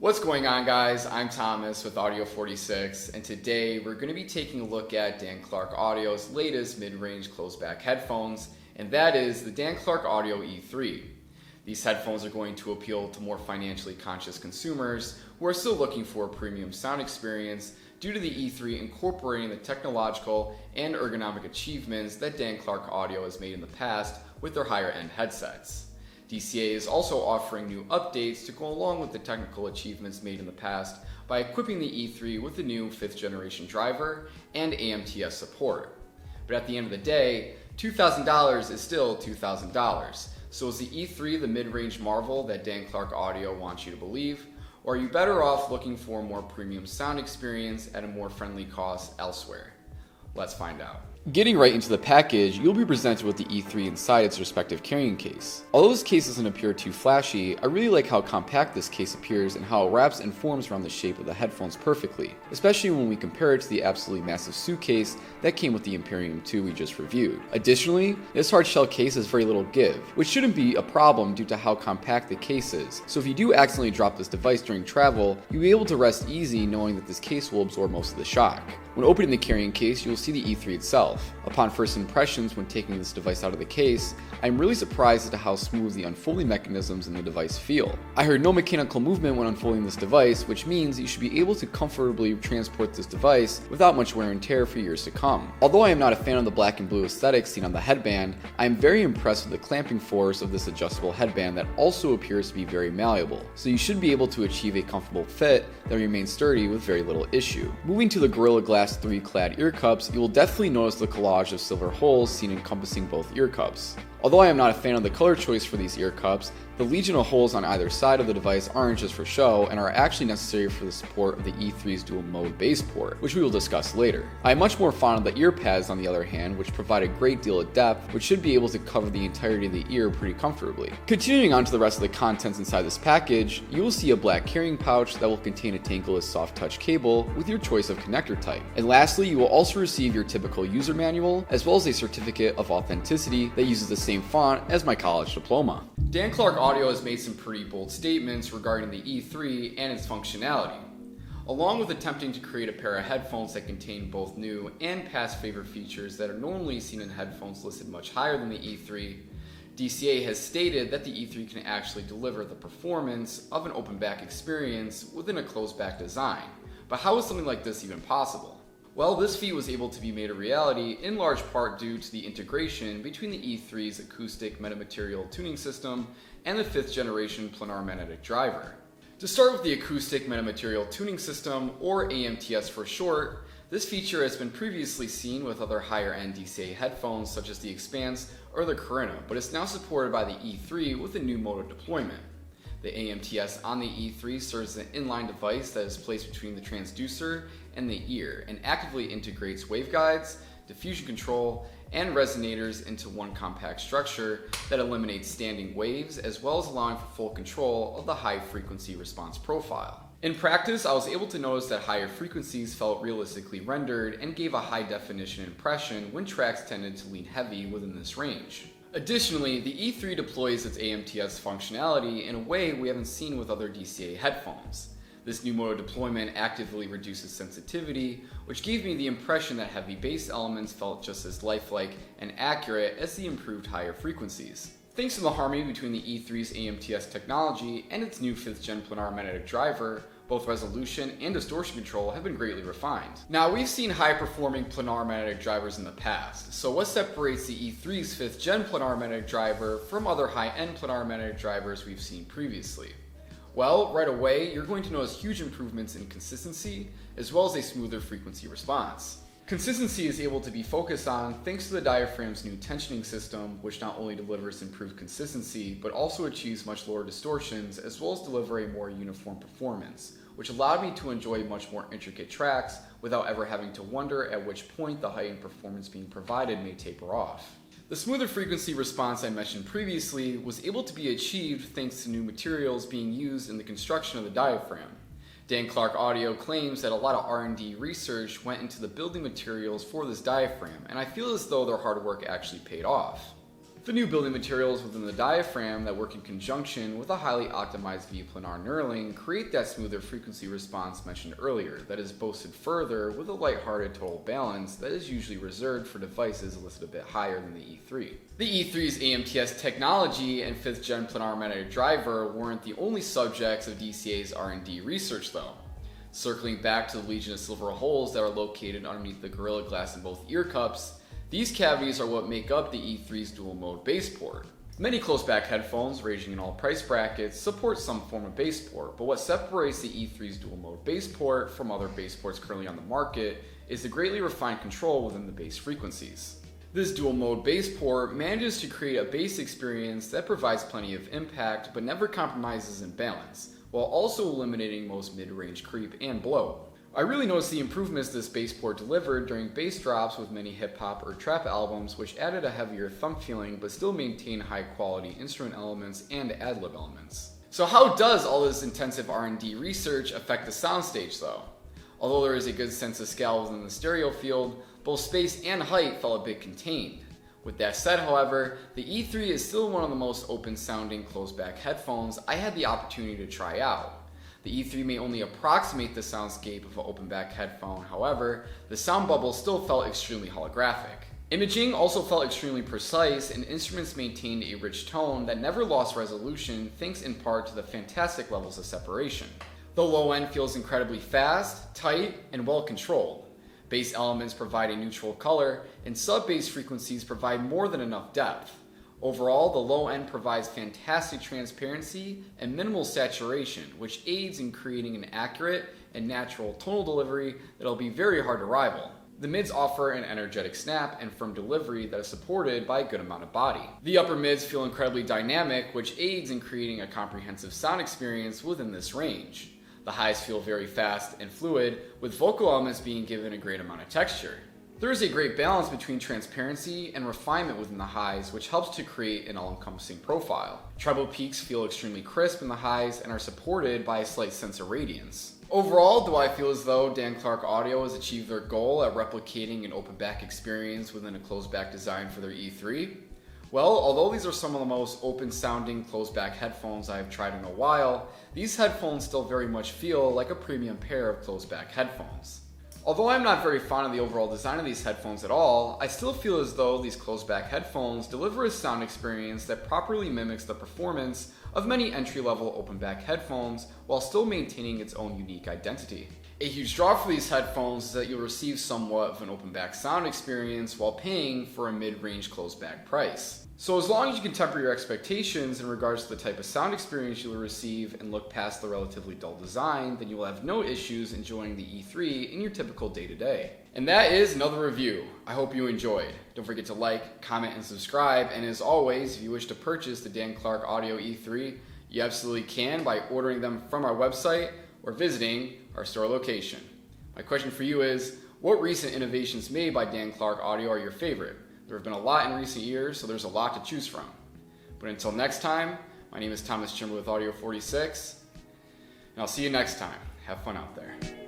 What's going on, guys? I'm Thomas with Audio 46, and today we're going to be taking a look at Dan Clark Audio's latest mid-range closed-back headphones, and that is the Dan Clark Audio E3. These headphones are going to appeal to more financially conscious consumers who are still looking for a premium sound experience due to the E3 incorporating the technological and ergonomic achievements that Dan Clark Audio has made in the past with their higher-end headsets. DCA is also offering new updates to go along with the technical achievements made in the past by equipping the E3 with the new 5th generation driver and AMTS support. But at the end of the day, $2,000 is still $2,000. So is the E3 the mid-range marvel that Dan Clark Audio wants you to believe? Or are you better off looking for a more premium sound experience at a more friendly cost elsewhere? Let's find out. Getting right into the package, you'll be presented with the E3 inside its respective carrying case. Although this case doesn't appear too flashy, I really like how compact this case appears and how it wraps and forms around the shape of the headphones perfectly, especially when we compare it to the absolutely massive suitcase that came with the Imperium 2 we just reviewed. Additionally, this hard shell case has very little give, which shouldn't be a problem due to how compact the case is, so if you do accidentally drop this device during travel, you'll be able to rest easy knowing that this case will absorb most of the shock. When opening the carrying case, you will see the E3 itself. Upon first impressions when taking this device out of the case, I'm really surprised as to how smooth the unfolding mechanisms in the device feel. I heard no mechanical movement when unfolding this device, which means you should be able to comfortably transport this device without much wear and tear for years to come. Although I am not a fan of the black and blue aesthetic seen on the headband, I am very impressed with the clamping force of this adjustable headband that also appears to be very malleable, so you should be able to achieve a comfortable fit that remains sturdy with very little issue. Moving to the Gorilla Glass 3 clad ear cups, you will definitely notice the collage of silver holes seen encompassing both ear cups. Although I am not a fan of the color choice for these ear cups, the legion of holes on either side of the device aren't just for show and are actually necessary for the support of the E3's dual mode bass port, which we will discuss later. I am much more fond of the ear pads on the other hand, which provide a great deal of depth, which should be able to cover the entirety of the ear pretty comfortably. Continuing on to the rest of the contents inside this package, you will see a black carrying pouch that will contain a tankless soft touch cable with your choice of connector type. And lastly, you will also receive your typical user manual, as well as a certificate of authenticity that uses the same font as my college diploma. Dan Clark Audio has made some pretty bold statements regarding the E3 and its functionality. Along with attempting to create a pair of headphones that contain both new and past favorite features that are normally seen in headphones listed much higher than the E3, DCA has stated that the E3 can actually deliver the performance of an open back experience within a closed back design. But how is something like this even possible? Well, this feat was able to be made a reality in large part due to the integration between the E3's acoustic metamaterial tuning system and the 5th generation planar magnetic driver. To start with the acoustic metamaterial tuning system, or AMTS for short, this feature has been previously seen with other higher-end DCA headphones such as the Expanse or the Carina, but is now supported by the E3 with a new mode of deployment. The AMTS on the E3 serves as an inline device that is placed between the transducer and the ear and actively integrates waveguides, diffusion control, and resonators into one compact structure that eliminates standing waves as well as allowing for full control of the high frequency response profile. In practice, I was able to notice that higher frequencies felt realistically rendered and gave a high definition impression when tracks tended to lean heavy within this range. Additionally, the E3 deploys its AMTS functionality in a way we haven't seen with other DCA headphones. This new mode of deployment actively reduces sensitivity, which gave me the impression that heavy bass elements felt just as lifelike and accurate as the improved higher frequencies. Thanks to the harmony between the E3's AMTS technology and its new 5th gen planar magnetic driver, both resolution and distortion control have been greatly refined. Now, we've seen high-performing planar magnetic drivers in the past, so what separates the E3's 5th gen planar magnetic driver from other high-end planar magnetic drivers we've seen previously? Well, right away, you're going to notice huge improvements in consistency, as well as a smoother frequency response. Consistency is able to be focused on thanks to the diaphragm's new tensioning system, which not only delivers improved consistency, but also achieves much lower distortions, as well as deliver a more uniform performance, which allowed me to enjoy much more intricate tracks without ever having to wonder at which point the heightened performance being provided may taper off. The smoother frequency response I mentioned previously was able to be achieved thanks to new materials being used in the construction of the diaphragm. Dan Clark Audio claims that a lot of R&D research went into the building materials for this diaphragm, and I feel as though their hard work actually paid off. The new building materials within the diaphragm that work in conjunction with a highly optimized V-planar knurling create that smoother frequency response mentioned earlier that is boosted further with a lighthearted total balance that is usually reserved for devices listed a bit higher than the E3. The E3's AMTS technology and 5th gen planar magnetic driver weren't the only subjects of DCA's R&D research though. Circling back to the legion of silver holes that are located underneath the Gorilla Glass in both ear cups, these cavities are what make up the E3's dual mode bass port. Many close-back headphones, ranging in all price brackets, support some form of bass port, but what separates the E3's dual mode bass port from other bass ports currently on the market is the greatly refined control within the bass frequencies. This dual mode bass port manages to create a bass experience that provides plenty of impact but never compromises in balance, while also eliminating most mid-range creep and blow. I really noticed the improvements this bass port delivered during bass drops with many hip-hop or trap albums, which added a heavier thump feeling but still maintained high-quality instrument elements and ad-lib elements. So how does all this intensive R&D research affect the soundstage though? Although there is a good sense of scale within the stereo field, both space and height felt a bit contained. With that said, however, the E3 is still one of the most open-sounding closed-back headphones I had the opportunity to try out. The E3 may only approximate the soundscape of an open-back headphone, however, the sound bubble still felt extremely holographic. Imaging also felt extremely precise, and instruments maintained a rich tone that never lost resolution thanks in part to the fantastic levels of separation. The low end feels incredibly fast, tight, and well controlled. Bass elements provide a neutral color, and sub-bass frequencies provide more than enough depth. Overall, the low end provides fantastic transparency and minimal saturation, which aids in creating an accurate and natural tonal delivery that'll be very hard to rival. The mids offer an energetic snap and firm delivery that is supported by a good amount of body. The upper mids feel incredibly dynamic, which aids in creating a comprehensive sound experience within this range. The highs feel very fast and fluid, with vocal elements being given a great amount of texture. There is a great balance between transparency and refinement within the highs, which helps to create an all-encompassing profile. Treble peaks feel extremely crisp in the highs and are supported by a slight sense of radiance. Overall, do I feel as though Dan Clark Audio has achieved their goal at replicating an open-back experience within a closed-back design for their E3? Well, although these are some of the most open-sounding closed-back headphones I have tried in a while, these headphones still very much feel like a premium pair of closed-back headphones. Although I'm not very fond of the overall design of these headphones at all, I still feel as though these closed-back headphones deliver a sound experience that properly mimics the performance of many entry-level open-back headphones while still maintaining its own unique identity. A huge draw for these headphones is that you'll receive somewhat of an open-back sound experience while paying for a mid-range closed-back price. So as long as you can temper your expectations in regards to the type of sound experience you will receive and look past the relatively dull design, then you will have no issues enjoying the E3 in your typical day-to-day. And that is another review. I hope you enjoyed. Don't forget to like, comment, and subscribe. And as always, if you wish to purchase the Dan Clark Audio E3, you absolutely can by ordering them from our website or visiting our store location. My question for you is, what recent innovations made by Dan Clark Audio are your favorite? There have been a lot in recent years, so there's a lot to choose from. But until next time, my name is Thomas Chimber with Audio 46, and I'll see you next time. Have fun out there.